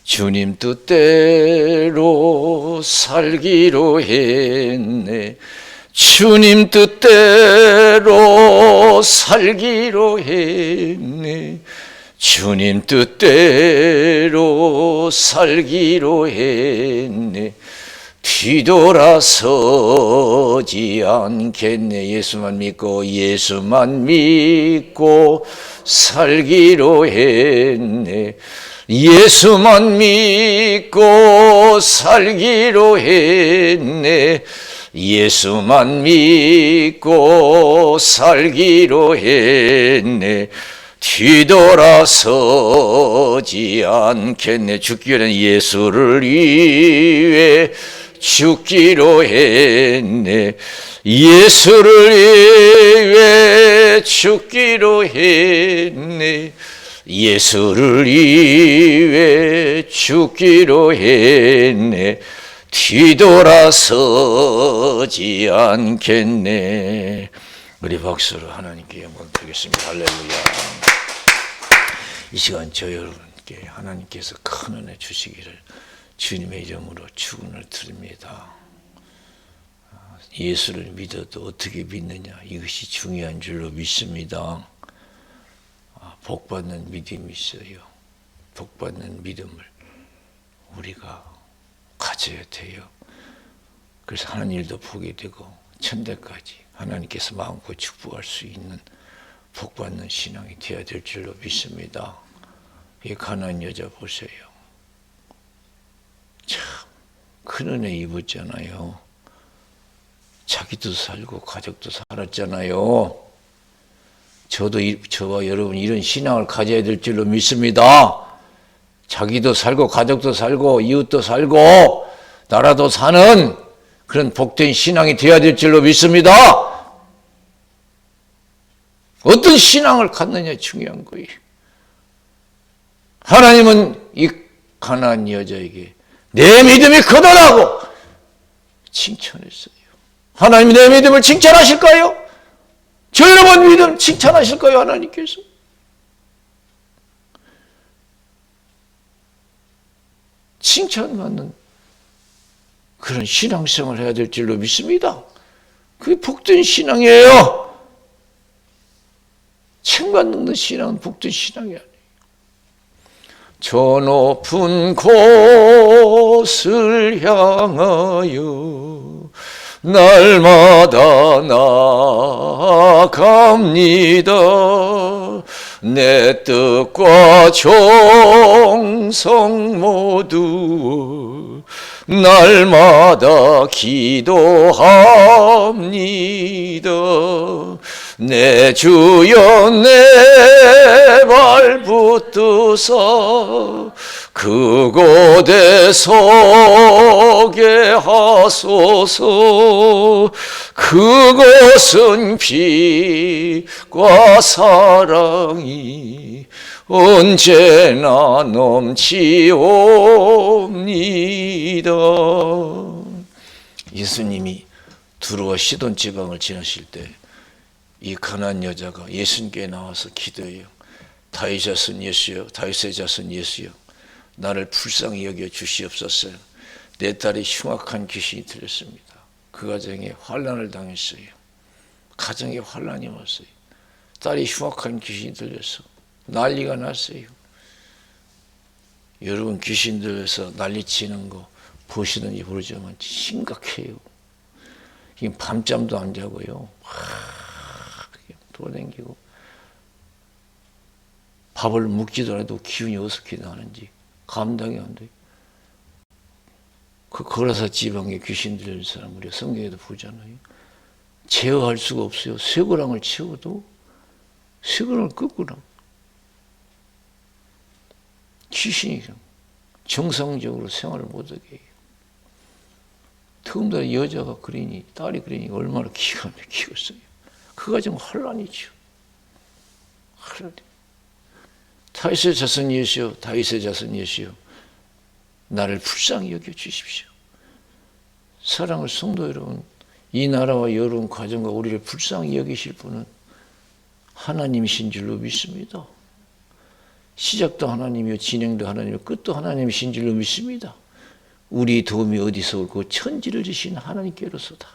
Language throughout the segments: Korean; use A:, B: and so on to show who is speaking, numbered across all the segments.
A: 주님 뜻대로 살기로 했네. 주님 뜻대로 살기로 했네. 주님 뜻대로 살기로 했네. 뒤돌아서지 않겠네. 예수만 믿고 살기로 했네. 예수만 믿고 살기로 했네. 예수만 믿고 살기로 했네. 뒤돌아서지 않겠네. 죽기 전에 예수를 위해 죽기로 했네. 예수를 위해 죽기로 했네. 예수를 위해 죽기로 했네. 뒤돌아서지 않겠네. 우리 박수로 하나님께 영광 드리겠습니다. 할렐루야. 이 시간 저 여러분께 하나님께서 큰 은혜 주시기를 주님의 이름으로 축원을 드립니다. 예수를 믿어도 어떻게 믿느냐, 이것이 중요한 줄로 믿습니다. 복받는 믿음이 있어요. 복받는 믿음을 우리가 가져야 돼요. 그래서 하는 일도 보게 되고 천대까지 하나님께서 마음껏 축복할 수 있는 복받는 신앙이 되어야 될 줄로 믿습니다. 이 가난한 여자 보세요. 참 큰 은혜 입었잖아요. 자기도 살고 가족도 살았잖아요. 저와 여러분 이런 신앙을 가져야 될 줄로 믿습니다. 자기도 살고 가족도 살고 이웃도 살고 나라도 사는 그런 복된 신앙이 되어야 될 줄로 믿습니다. 어떤 신앙을 갖느냐 중요한 거예요. 하나님은 이 가난한 여자에게 내 믿음이 크다라고 칭찬했어요. 하나님이 내 믿음을 칭찬하실까요? 저 여러분 믿음 칭찬하실까요? 하나님께서? 칭찬받는 그런 신앙생활을 해야 될 줄로 믿습니다. 그게 복된 신앙이에요. 칭받는 신앙은 복된 신앙이 아니에요. 저 높은 곳을 향하여 날마다 나아갑니다. 내 뜻과 정성 모두 날마다 기도합니다. 내 주여 내 발 붙드사 그곳에 서게 하소서. 그곳은 빛과 사랑이 언제나 넘치옵니다. 예수님이 두루와 시돈 지방을 지나실 때 이 가난한 여자가 예수님께 나와서 기도해요. 다윗의 자손 예수여, 다윗의 자손 예수여, 나를 불쌍히 여겨 주시옵소서. 내 딸이 흉악한 귀신이 들렸습니다. 그 가정에 환난을 당했어요. 가정에 환난이 왔어요. 딸이 흉악한 귀신이 들려서 난리가 났어요. 여러분 귀신 들려서 난리치는 거 보시든지 모르지만 심각해요. 밤잠도 안 자고요. 돌아다니고 밥을 먹지도 않아도 기운이 어떻게 나는지 감당이 안 돼요. 그 거라사 지방에 귀신 들린 사람 우리가 성경에도 보잖아요. 제어할 수가 없어요. 쇠고랑을 채워도 쇠고랑을 끄꾸라. 귀신이 정상적으로 생활을 못하게 해요. 더군다나 여자가 그러니 딸이 그러니 얼마나 기가 막히겠어요. 그 가정 혼란이죠. 혼란이. 다윗의 자손 예수여, 다윗의 자손 예수여, 나를 불쌍히 여겨 주십시오. 사랑하는 성도 여러분, 이 나라와 여러분 가정과 우리를 불쌍히 여기실 분은 하나님이신 줄로 믿습니다. 시작도 하나님이요 진행도 하나님이요 끝도 하나님이신 줄로 믿습니다. 우리 도움이 어디서 올고 천지를 지신 하나님께로서다.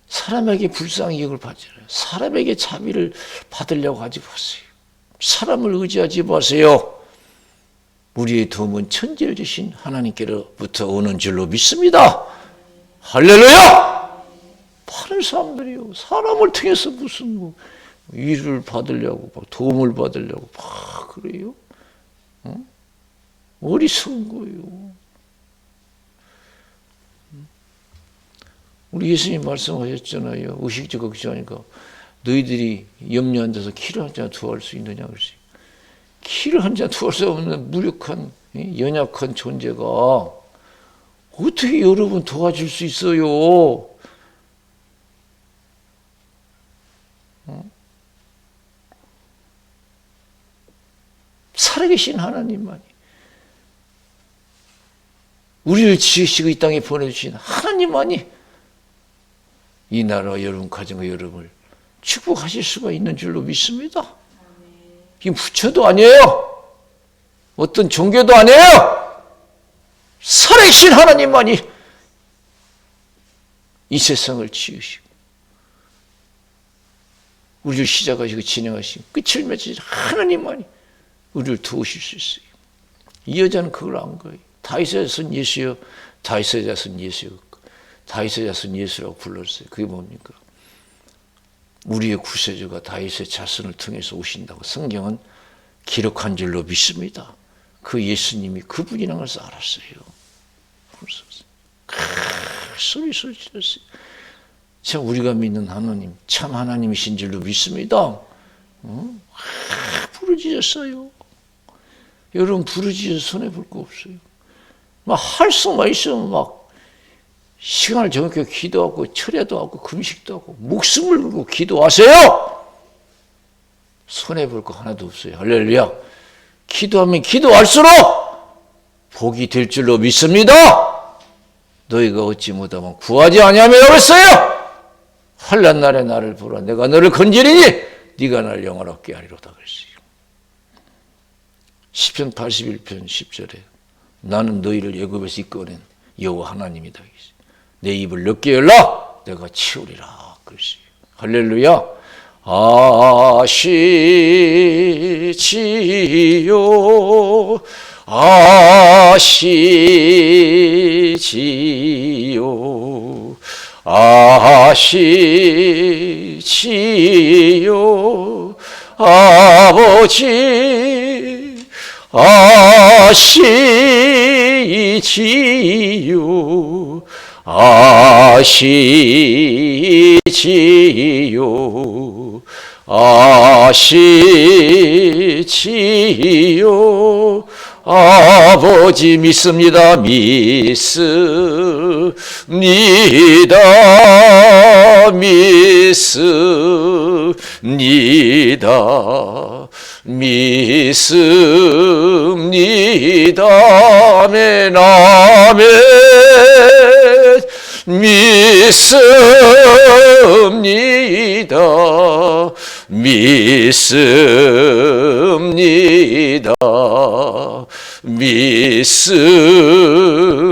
A: 사람에게 불쌍히 여길 받지 않아요. 사람에게 자비를 받으려고 하지 마세요. 사람을 의지하지 마세요. 우리의 도움은 천지를 지신 하나님께로부터 오는 줄로 믿습니다. 할렐루야! 많은 사람들이요. 사람을 통해서 무슨 일을 받으려고 도움을 받으려고 막 그래요. 어리석은 거예요. 우리 예수님 말씀하셨잖아요. 의식적 걱정하니까 너희들이 염려 안 돼서 키를 한 잔 두할 수 있느냐 그랬어요. 키를 한 잔 두할 수 없는 무력한 연약한 존재가 어떻게 여러분 도와줄 수 있어요? 살아계신 하나님만이 우리를 지으시고 이 땅에 보내주신 하나님만이 이 나라와 여러분 가정과 여러분을 축복하실 수가 있는 줄로 믿습니다. 이 부처도 아니에요. 어떤 종교도 아니에요. 살아계신 하나님만이 이 세상을 지으시고 우리를 시작하시고 진행하시고 끝을 맺으신 하나님만이 우리를 도우실 수 있어요. 이 여자는 그걸 안 거예요. 다윗의 자손 예수여, 다윗의 자손 예수여, 다윗의 자손 예수라고 불렀어요. 그게 뭡니까? 우리의 구세주가 다윗의 자손을 통해서 오신다고 성경은 기록한 줄로 믿습니다. 그 예수님이 그분이라는 것을 알았어요. 소리 질렀어요. 참 우리가 믿는 하나님, 참 하나님이신 줄로 믿습니다. 부르짖었어요. 여러분 부르짖어서 손해볼 거 없어요. 막 할 수만 있으면 막 시간을 정확히 기도하고 철야도 하고 금식도 하고 목숨을 걸고 기도하세요. 손해볼 거 하나도 없어요. 할렐루야. 기도하면 기도할수록 복이 될 줄로 믿습니다. 너희가 얻지 못하면 구하지 아니하며 그랬어요. 환난 날에 나를 보라. 내가 너를 건지리니 네가 나를 영원하게 하리로다 그랬어요. 시편 81편 10절에 나는 너희를 애굽에서 이끌어낸 여호와 하나님이다. 내 입을 넓게 열라 내가 치우리라 그랬어요. 할렐루야. 아시지요 아시지요 아시지요 아버지 아시지요 아시지요 아시지요 아버지 믿습니다. 믿습니다. 믿습니다. 믿습니다. 아멘 아멘 믿습니다. 믿습니다.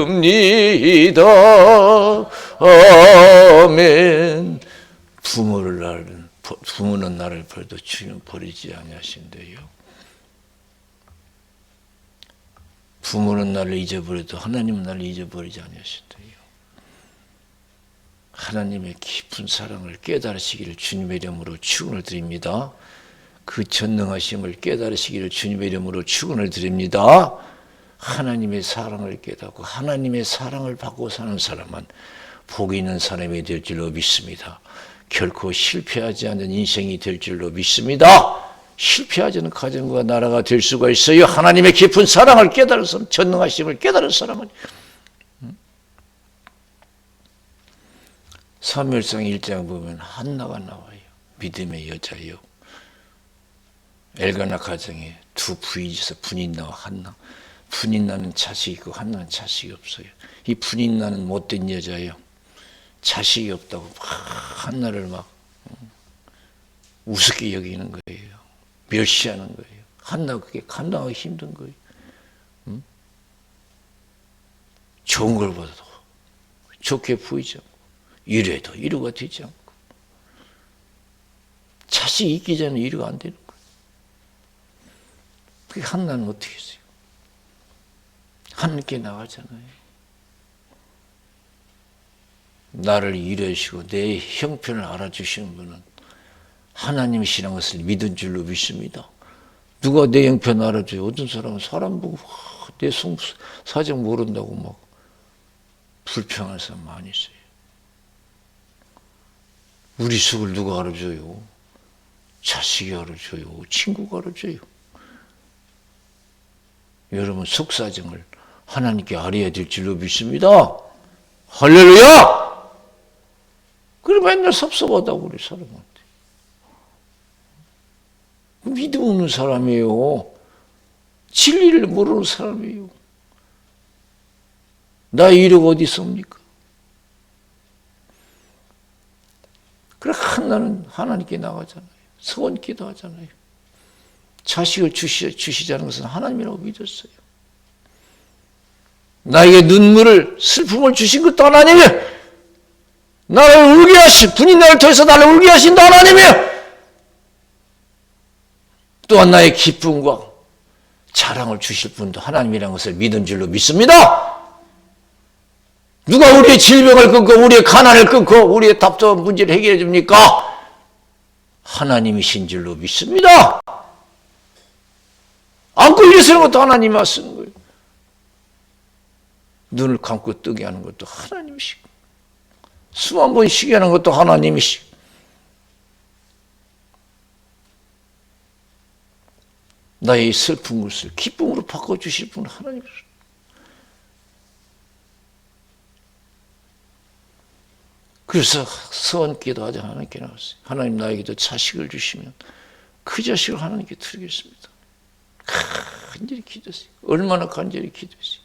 A: 믿습니다. 아멘. 부모는 나를 버려도 주님 버리지 아니하신대요. 부모는 나를 잊어버려도 하나님은 나를 잊어버리지 아니하신대요. 하나님의 깊은 사랑을 깨달으시기를 주님의 이름으로 축원을 드립니다. 그 전능하심을 깨달으시기를 주님의 이름으로 축원을 드립니다. 하나님의 사랑을 깨닫고 하나님의 사랑을 받고 사는 사람은 복이 있는 사람이 될 줄로 믿습니다. 결코 실패하지 않는 인생이 될 줄로 믿습니다. 실패하지 않는 가정과 나라가 될 수가 있어요. 하나님의 깊은 사랑을 깨달은 사람, 전능하심을 깨달은 사람은. 사무엘상 1장 보면 한나가 나와요. 믿음의 여자요. 엘가나 가정에 두 부인에서 분인나와 한나. 분인나는 자식이 있고 한나는 자식이 없어요. 이 분인나는 못된 여자예요. 자식이 없다고 막 한나를 막 우습게 여기는 거예요. 멸시하는 거예요. 한나 그게 감당하기 힘든 거예요. 좋은 걸 받아도 좋게 보이지 않고 이래도 이루가 되지 않고 자식이 있기 전에 이루가 안 되는 거예요. 그게 한나는 어떻게 했어요? 하나님께 나가잖아요. 나를 이해하시고 내 형편을 알아주시는 분은 하나님이시라는 것을 믿은 줄로 믿습니다. 누가 내 형편 알아줘요? 어떤 사람은 사람 보고 내 사정 모른다고 막 불평하는 사람 많이 있어요. 우리 속을 누가 알아줘요? 자식이 알아줘요. 친구가 알아줘요. 여러분 속사정을 하나님께 알아야 될 줄로 믿습니다. 할렐루야! 그래 맨날 섭섭하다고 그래 사람한테. 믿음 없는 사람이에요. 진리를 모르는 사람이에요. 나의 이력 어디 있습니까? 그래 한나는 하나님께 나가잖아요. 서원 기도하잖아요. 자식을 주시자는 것은 하나님이라고 믿었어요. 나에게 눈물을 슬픔을 주신 것도 하나님이에요. 나를 울게 하신 분이 나를 통해서 나를 울게 하신 하나님이에요. 또한 나의 기쁨과 자랑을 주실 분도 하나님이라는 것을 믿은 줄로 믿습니다. 누가 우리의 질병을 끊고 우리의 가난을 끊고 우리의 답답한 문제를 해결해 줍니까? 하나님이신 줄로 믿습니다. 안고 일어서는 것도 하나님이 하시는 거예요. 눈을 감고 뜨게 하는 것도 하나님이시고 숨 한 번 쉬게 하는 것도 하나님이시고 나의 슬픈 것을 기쁨으로 바꿔주실 분은 하나님이시고 그래서 서원기도 하자 하나님께 나왔어요. 하나님 나에게도 자식을 주시면 그 자식을 하나님께 드리겠습니다. 간절히 기도했어요. 얼마나 간절히 기도했어요.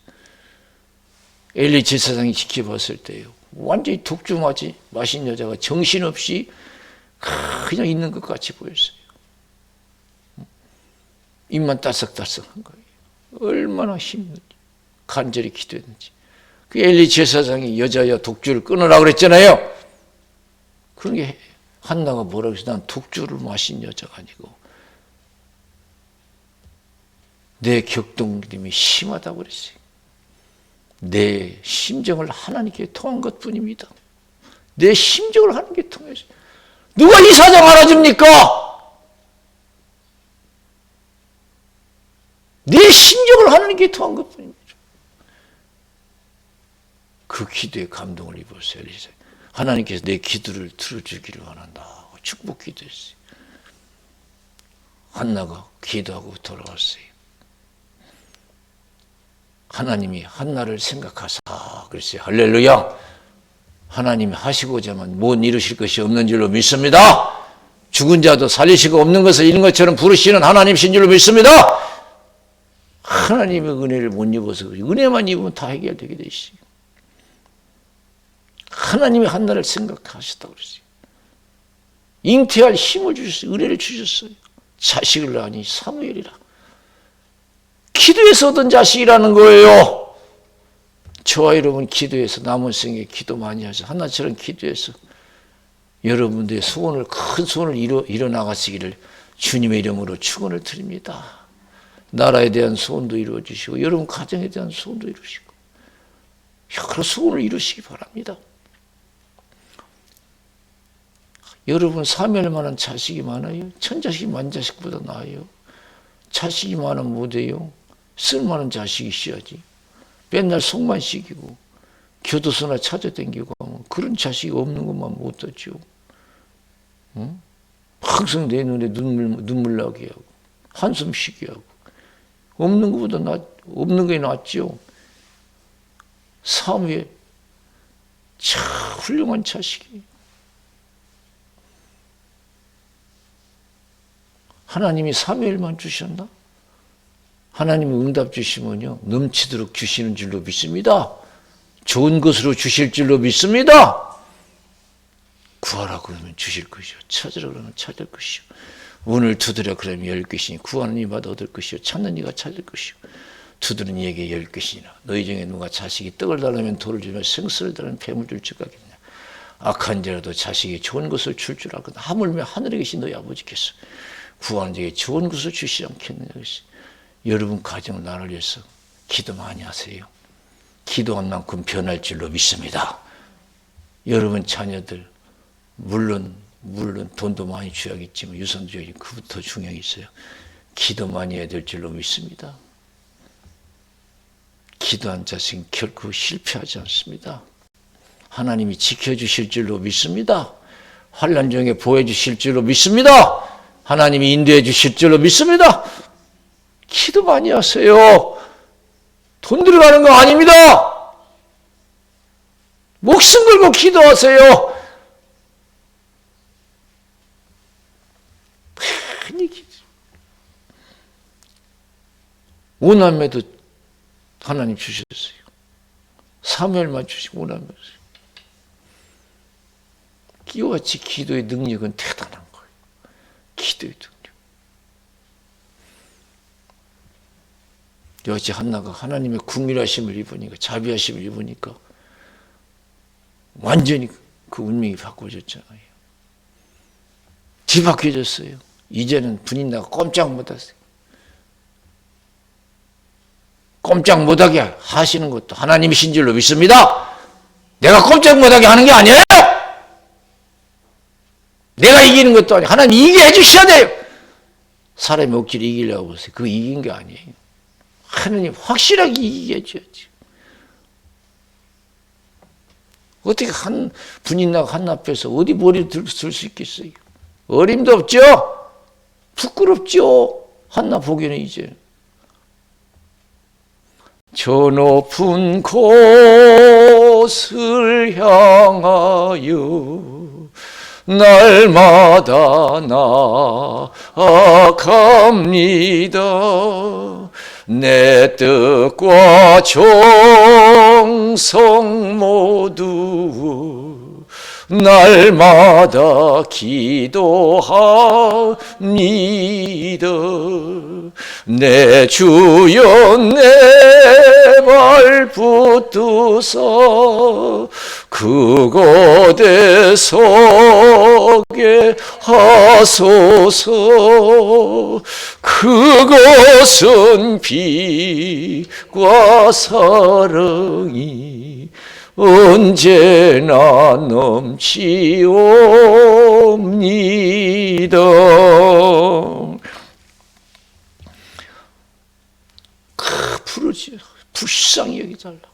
A: 엘리 제사장이 지켜봤을 때요. 완전히 독주마지 마신 여자가 정신없이 그냥 있는 것 같이 보였어요. 입만 따싹따싹한 거예요. 얼마나 힘든지 간절히 기도했는지. 그 엘리 제사장이 여자야 독주를 끊으라고 그랬잖아요. 그런 게 한나가 뭐라고 해서 난 독주를 마신 여자가 아니고 내 격동됨이 심하다고 그랬어요. 내 심정을 하나님께 통한 것뿐입니다. 내 심정을 하나님께 통해서 누가 이 사정 알아줍니까? 내 심정을 하나님께 통한 것뿐입니다. 그 기도에 감동을 입었어요. 하나님께서 내 기도를 들어주기를 원한다 하고 축복 기도했어요. 한나가 기도하고 돌아왔어요. 하나님이 한나를 생각하사 그랬어요. 할렐루야. 하나님이 하시고자만 못 이루실 것이 없는 줄로 믿습니다. 죽은 자도 살리시고 없는 것을 이룬 것처럼 부르시는 하나님이신 줄로 믿습니다. 하나님의 은혜를 못 입어서 은혜만 입으면 다 해결되게 돼 있어요. 하나님이 한나를 생각하셨다고 그랬어요. 잉태할 힘을 주셨어요. 은혜를 주셨어요. 자식을 낳으니 사무엘이라. 기도에서 얻은 자식이라는 거예요. 저와 여러분 기도해서 남은 생에 기도 많이 하죠. 한나처럼 기도해서 여러분들의 소원을 큰 소원을 이뤄 나가시기를 주님의 이름으로 축원을 드립니다. 나라에 대한 소원도 이루어 주시고 여러분 가정에 대한 소원도 이루시고 여러 소원을 이루시기 바랍니다. 여러분 사멸만한 자식이 많아요. 천자식이 만자식보다 나아요. 자식이 많으면 못해요. 쓸만한 자식이 있어야지. 맨날 속만 시키고 교도소나 찾아다니고 하면 그런 자식이 없는 것만 못하죠. 응? 항상 내 눈에 눈물 나게 하고 한숨 쉬게 하고 없는 것보다 없는 게 낫죠. 사무엘 참 훌륭한 자식이 하나님이 사무엘만 주셨나? 하나님이 응답 주시면요 넘치도록 주시는 줄로 믿습니다. 좋은 것으로 주실 줄로 믿습니다. 구하라 그러면 주실 것이요 찾으라 그러면 찾을 것이요 문을 두드려 그러면 열 것이니 구하는 이마다 얻을 것이요 찾는 이가 찾을 것이요 두드리는 이에게 열 것이니라. 너희 중에 누가 자식이 떡을 달라면 돌을 주며 생수를 달라면 뱀을 줄 줄 알겠냐. 악한 자라도 자식이 좋은 것을 줄 줄 알거든 하물며 하늘에 계신 너희 아버지께서 구하는 자에게 좋은 것을 주시지 않겠느냐. 여러분 가정 나를 위해서 기도 많이 하세요. 기도한 만큼 변할 줄로 믿습니다. 여러분 자녀들 물론 돈도 많이 줘야겠지만 유산도 줘야지 그부터 중요한 게 있어요. 기도 많이 해야 될 줄로 믿습니다. 기도한 자식은 결코 실패하지 않습니다. 하나님이 지켜주실 줄로 믿습니다. 환난 중에 보호해 주실 줄로 믿습니다. 하나님이 인도해 주실 줄로 믿습니다. 기도 많이 하세요. 돈 들어가는 거 아닙니다. 목숨 걸고 기도하세요. 많이 기도. 오남매도 하나님 주셨어요. 사무엘만 주시고 오남매. 이와 같이 기도의 능력은 대단한 거예요. 기도의 능력. 여지 한나가 하나님의 국밀하심을 입으니까 자비하심을 입으니까 완전히 그 운명이 바꿔졌잖아요. 뒤바뀌어졌어요. 이제는 분인나가 꼼짝 못하세요. 꼼짝 못하게 하시는 것도 하나님이신 줄로 믿습니다. 내가 꼼짝 못하게 하는 게 아니에요. 내가 이기는 것도 아니에요. 하나님 이기게 해주셔야 돼요. 사람이 억지로 이기려고 하세요. 그거 이긴 게 아니에요. 하나님 확실하게 이기게 해줘야지. 어떻게 한 분인나가 한나 앞에서 어디 머리를 들 수 있겠어요? 어림도 없죠? 부끄럽죠? 한나 보기에는 이제. 저 높은 곳을 향하여 날마다 나아갑니다. 내 뜻과 정성 모두 날마다 기도합니다. 내 주여 내 발 붙드사 그곳에 서게 하소서. 그것은 빛과 사랑이 언제나 넘치옵니다. 부르지 불쌍히 여기달라고.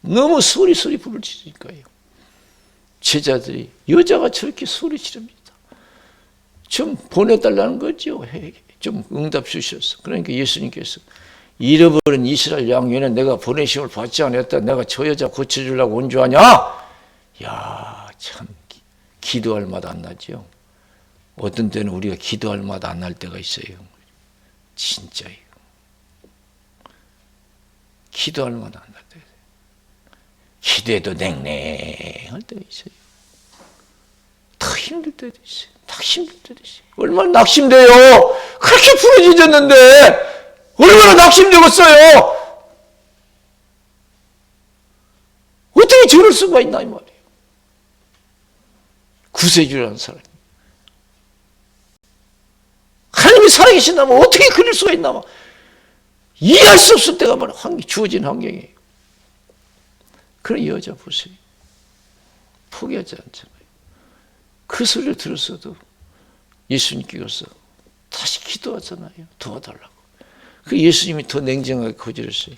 A: 너무 소리 부르짖으니까요. 제자들이 여자가 저렇게 소리 지릅니다. 좀 보내달라는 거죠. 좀 응답 주셔서. 그러니까 예수님께서 잃어버린 이스라엘 양에는 내가 보내심을 받지 않았다. 내가 저 여자 고쳐주려고 온 줄 아냐? 야, 참 기도할 맛 안 나죠. 어떤 때는 우리가 기도할 맛 안 날 때가 있어요. 진짜예요. 기도할 맛 안 날 때가 있어요. 기도해도 냉랭할 때가 있어요. 더 힘들 때도 있어요. 낙심될 때도 있어요. 얼마나 낙심돼요. 그렇게 부러지셨는데 얼마나 낙심되겠어요. 어떻게 저럴 수가 있나 이 말이에요. 구세주라는 사람이 하나님이 살아계신다면 어떻게 그럴 수가 있나 이해할 수 없을 때가 바로 주어진 환경이에요. 그런 여자 보세요. 포기하지 않잖아요. 그 소리를 들었어도 예수님께서 다시 기도하잖아요. 도와달라고. 그 예수님이 더 냉정하게 거절했어요.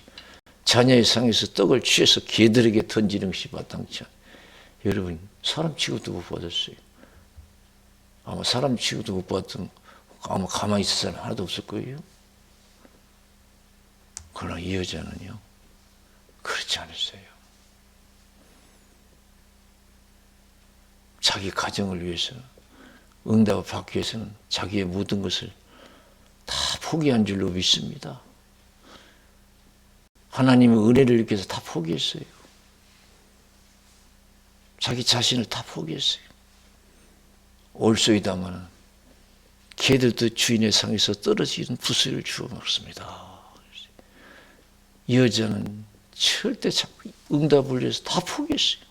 A: 자녀의 상에서 떡을 취해서 개들에게 던지는 것이 마땅치 않아요. 여러분 사람 취급도 못 받았어요. 아마 사람 취급도 못 받았으면 아마 가만히 있을 사람 하나도 없을 거예요. 그러나 이 여자는요 그렇지 않았어요. 자기 가정을 위해서 응답을 받기 위해서는 자기의 모든 것을 다 포기한 줄로 믿습니다. 하나님의 은혜를 느껴서 다 포기했어요. 자기 자신을 다 포기했어요. 올소이다마는 개들도 주인의 상에서 떨어지는 부스를 주워 먹습니다. 여자는 절대 자꾸 응답을 위해서 다 포기했어요.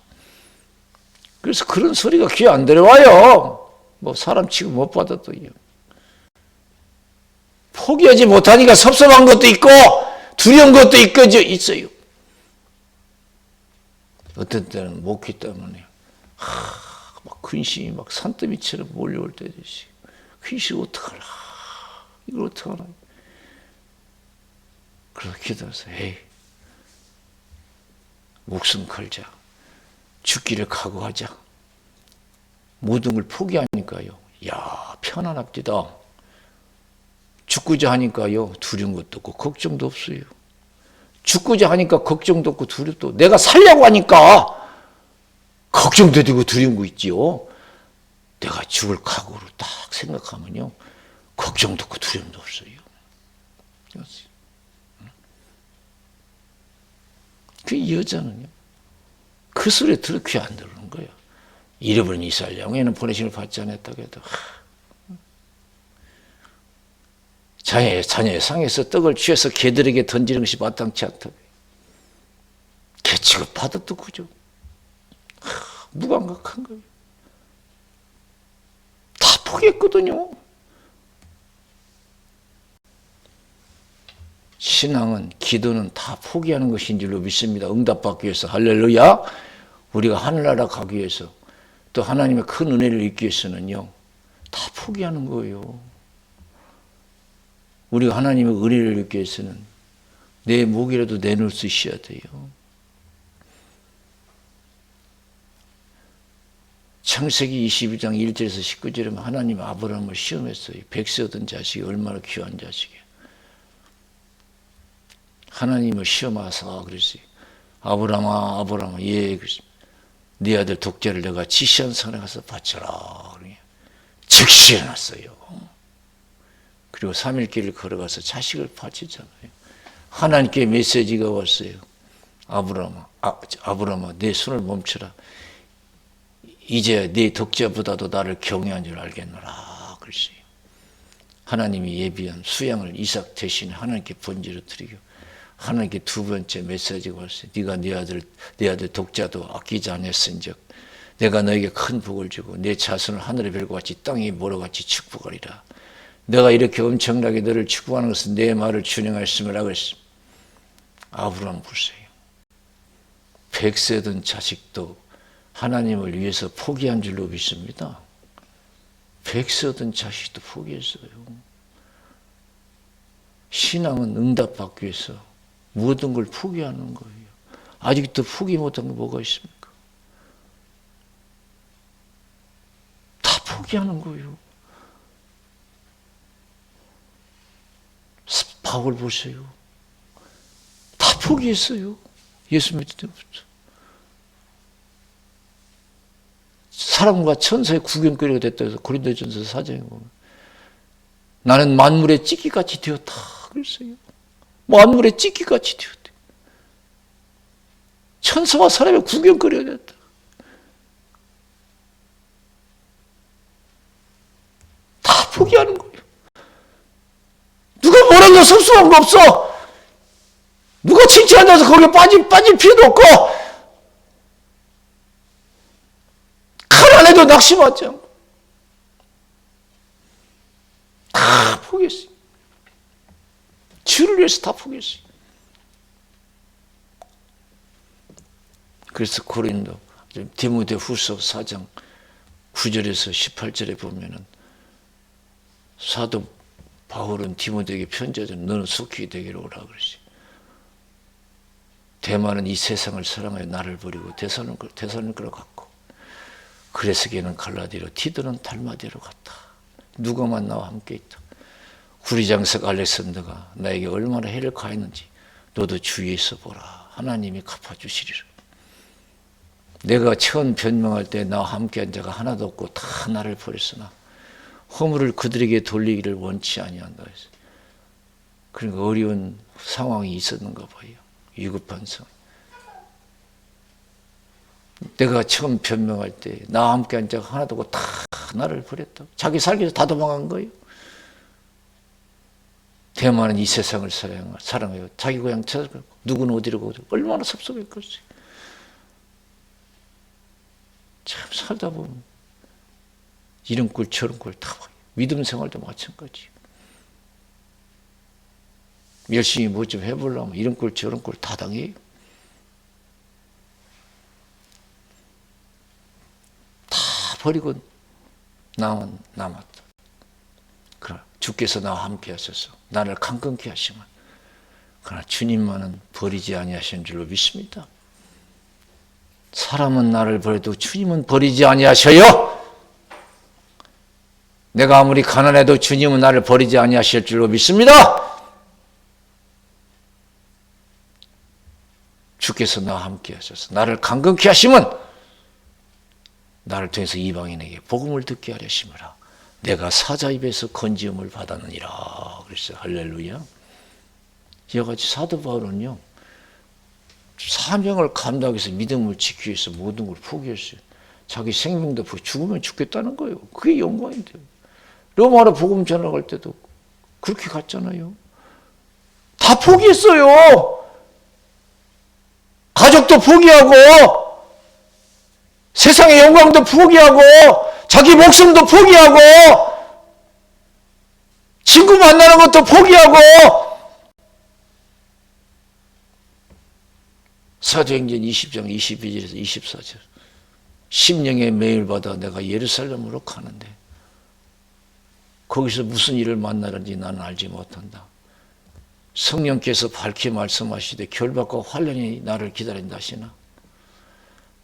A: 그래서 그런 소리가 귀에 안 들어와요. 뭐 사람 취급 못 받아도요. 포기하지 못하니까 섭섭한 것도 있고 두려운 것도 있어요. 어떤 때는 목기 때문에 막 근심이 막 산더미처럼 몰려올 때도 있어요. 귀신 어떡하나, 이걸 어떡하나. 그래서 기도해서 에이, 목숨 걸자, 죽기를 각오하자. 모든 걸 포기하니까요, 야 편안합니다. 죽고자 하니까요 두려운 것도 없고 걱정도 없어요. 죽고자 하니까 걱정도 없고 두렵도 없고, 내가 살려고 하니까 걱정도 되고 두려운 거 있지요. 내가 죽을 각오로 딱 생각하면요 걱정도 없고 두려움도 없어요. 그 여자는요 그 소리에 들어 귀 안 들어오는 거예요. 잃어버린 이스라엘 영에는 보내심을 받지 않았다고 해도 자녀의 상에서 떡을 취해서 개들에게 던지는 것이 마땅치 않다고. 개 취급 받아도 그죠. 무감각한 거예요. 다 포기했거든요. 신앙은, 기도는 다 포기하는 것인 줄로 믿습니다. 응답받기 위해서. 할렐루야. 우리가 하늘나라 가기 위해서 또 하나님의 큰 은혜를 잊기 위해서는요 다 포기하는 거예요. 우리가 하나님의 은혜를 잊기 위해서는 내 목이라도 내놓을 수 있어야 돼요. 창세기 22장 1절에서 19절에 하나님 아브라함을 시험했어요. 백세 얻은 자식이 얼마나 귀한 자식이에요. 하나님을 시험하사 그랬어요. 아브라함아, 아브라함아, 예, 그랬어요. 네 아들 독자를 내가 지시한 산에 가서 바쳐라. 즉시 일어났어요. 그리고 3일 길을 걸어가서 자식을 바치잖아요. 하나님께 메시지가 왔어요. 아브라함아, 내 손을 멈춰라. 이제 네 독자보다도 나를 경외한 줄 알겠노라. 그랬어요. 하나님이 예비한 수양을 이삭 대신에 하나님께 번제로 드리고 하나님께 두 번째 메시지가 왔어요. 네가 네 아들 독자도 아끼지 않았은즉 내가 너에게 큰 복을 주고 내 자손을 하늘의 별과 같이 땅의 모래같이 축복하리라. 내가 이렇게 엄청나게 너를 축복하는 것은 내 말을 준행하였음이라 그랬습니다. 아브라함 보세요. 백세던 자식도 하나님을 위해서 포기한 줄로 믿습니다. 백세던 자식도 포기했어요. 신앙은 응답받기 위해서 모든 걸 포기하는 거예요. 아직도 포기 못한 게 뭐가 있습니까? 다 포기하는 거예요. 바울 보세요. 다 포기했어요. 예수 믿을 때부터. 사람과 천사의 구경거리가 됐다 해서 고린도전서 4장에 보면 나는 만물의 찌기같이 되었다 그랬어요. 만물의 찌기같이 되었다. 천사와 사람의 구경거리가 됐다. 다 포기하는 거예요. 누가 뭐라고 섭섭한 거 없어. 누가 칭찬해서 거기에 빠질 필요도 없고 칼 안에도 낙심하지 않고 다 포기했어요. 주를 위해서 다 포기했어요. 그래서 고린도 디모데후서 4장 9절에서 18절에 보면은 사도 바울은 디모데에게 편지하자 너는 속히 되기를 오라 그러지. 대만은 이 세상을 사랑하여 나를 버리고 데살로니가로 갔고 그레스게는 갈라디아로 티도는 달마디아로 갔다. 누가만 나와 함께 있다. 구리장석 알렉산더가 나에게 얼마나 해를 가했는지 너도 주위에 있어 보라. 하나님이 갚아주시리라. 내가 처음 변명할 때 나와 함께한 자가 하나도 없고 다 나를 버렸으나 허물을 그들에게 돌리기를 원치 아니한다 해서. 그러니까 어려운 상황이 있었는가 봐요. 위급한 상황. 내가 처음 변명할 때 나와 함께한 자가 하나도 없고 다 나를 버렸다. 자기 살기 위해서 다 도망간 거예요. 대만은 이 세상을 사랑해요. 자기 고향 찾아가고 누구는 어디로 가고 얼마나 섭섭했겠어요. 참 살다 보면 이런 꼴 저런 꼴 다 봐요. 믿음 생활도 마찬가지. 열심히 뭐 좀 해보려면 이런 꼴 저런 꼴 다 당해요. 다 버리고 나만 남았다. 그러나 주께서 나와 함께 하셔서 나를 강건케 하시면, 그러나 주님만은 버리지 아니하시는 줄로 믿습니다. 사람은 나를 버려도 주님은 버리지 아니하셔요. 내가 아무리 가난해도 주님은 나를 버리지 아니하실 줄로 믿습니다. 주께서 나와 함께 하셔서 나를 강건케 하시면 나를 통해서 이방인에게 복음을 듣게 하려 심으라. 내가 사자 입에서 건지음을 받았느니라. 그랬어요. 할렐루야. 이와같이 사도 바울은요, 사명을 감당해서 믿음을 지키기 위해서 모든 걸 포기했어요. 자기 생명도 죽으면 죽겠다는 거예요. 그게 영광인데요. 로마로 복음 전하갈 때도 그렇게 갔잖아요. 다 포기했어요. 가족도 포기하고 세상의 영광도 포기하고 자기 목숨도 포기하고 친구 만나는 것도 포기하고. 사도행전 20장 22절에서 24절. 심령의 매일 받아 내가 예루살렘으로 가는데 거기서 무슨 일을 만나는지 나는 알지 못한다. 성령께서 밝히 말씀하시되 결박과 환난이 나를 기다린다 하시나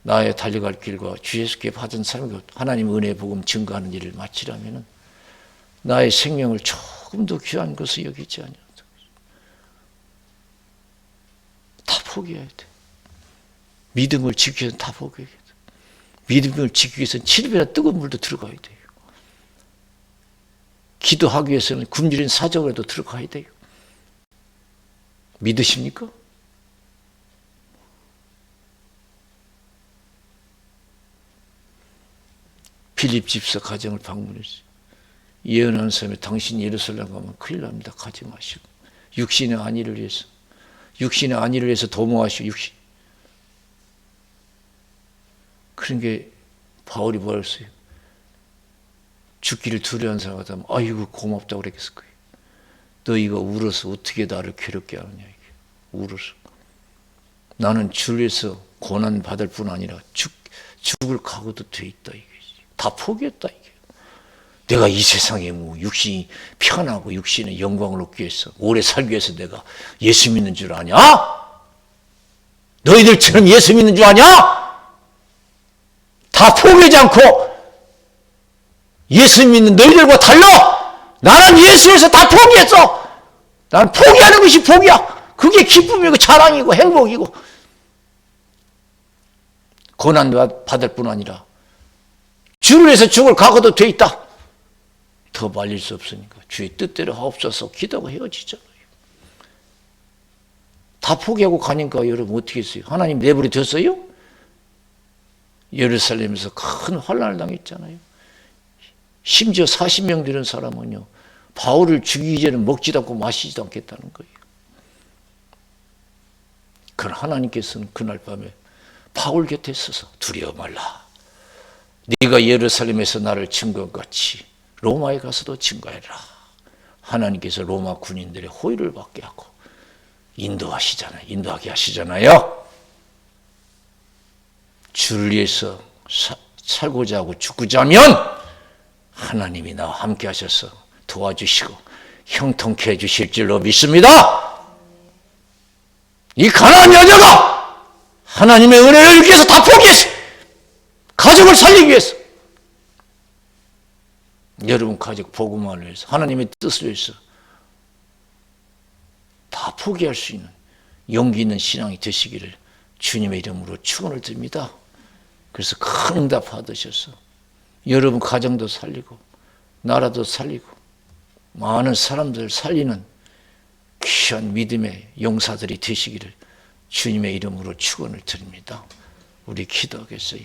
A: 나의 달려갈 길과 주 예수께 받은 삶과 하나님 은혜의 복음 증거하는 일을 마치려면 나의 생명을 조금 더 귀한 것을 여기지 아니하다. 다 포기해야 돼. 믿음을 지키기 위해서는 다 포기해야 돼. 믿음을 지키기 위해서는 7배나 뜨거운 물도 들어가야 돼요. 기도하기 위해서는 굶주린 사정에도 들어가야 돼요. 믿으십니까? 빌립 집사 가정을 방문했어요. 예언하는 사람이 당신 예루살렘 가면 큰일 납니다. 가지 마시고. 육신의 안위를 위해서. 육신의 안위를 위해서 도모하시고 육신. 그런 게 바울이 뭐라 했어요? 죽기를 두려워하는 사람 같으면 아이고 고맙다고 그랬을 거예요. 너희가 울어서 어떻게 나를 괴롭게 하느냐. 이게. 울어서. 나는 주를 위해서 고난 받을 뿐 아니라 죽을 각오도 돼 있다. 이게. 다 포기했다. 이게. 내가 이 세상에 뭐 육신이 편하고 육신의 영광을 얻기 위해서 오래 살기 위해서 내가 예수 믿는 줄 아냐? 너희들처럼 예수 믿는 줄 아냐? 다 포기하지 않고 예수 믿는 너희들과 달라. 나는 예수에서 다 포기했어. 나는 포기하는 것이 복이야. 그게 기쁨이고 자랑이고 행복이고 고난 받을 뿐 아니라 주를 위해서 죽을 각오도 돼 있다. 더 말릴 수 없으니까 주의 뜻대로 하옵소서 기도가 헤어지잖아요. 다 포기하고 가니까 여러분 어떻게 했어요? 하나님 내버려 뒀어요? 예루살렘에서 큰 환난을 당했잖아요. 심지어 40명 되는 사람은요, 바울을 죽이기 전에 먹지도 않고 마시지도 않겠다는 거예요. 그러나 하나님께서는 그날 밤에 바울 곁에 있어서 두려워 말라. 네가 예루살렘에서 나를 증거한 같이 로마에 가서도 증거해라. 하나님께서 로마 군인들의 호의를 받게 하고 인도하게 하시잖아요. 주를 위해서 살고자 하고 죽고자 하면 하나님이 나와 함께 하셔서 도와주시고 형통케 해주실 줄로 믿습니다. 이 가난한 여자가 하나님의 은혜를 입기 위해서 다 포기했어요. 가족을 살리기 위해서. 여러분 가족 복음화를 위해서 하나님의 뜻을 위해서 다 포기할 수 있는 용기 있는 신앙이 되시기를 주님의 이름으로 축원을 드립니다. 그래서 큰 응답 받으셔서 여러분 가정도 살리고 나라도 살리고 많은 사람들을 살리는 귀한 믿음의 용사들이 되시기를 주님의 이름으로 축원을 드립니다. 우리 기도하겠어요.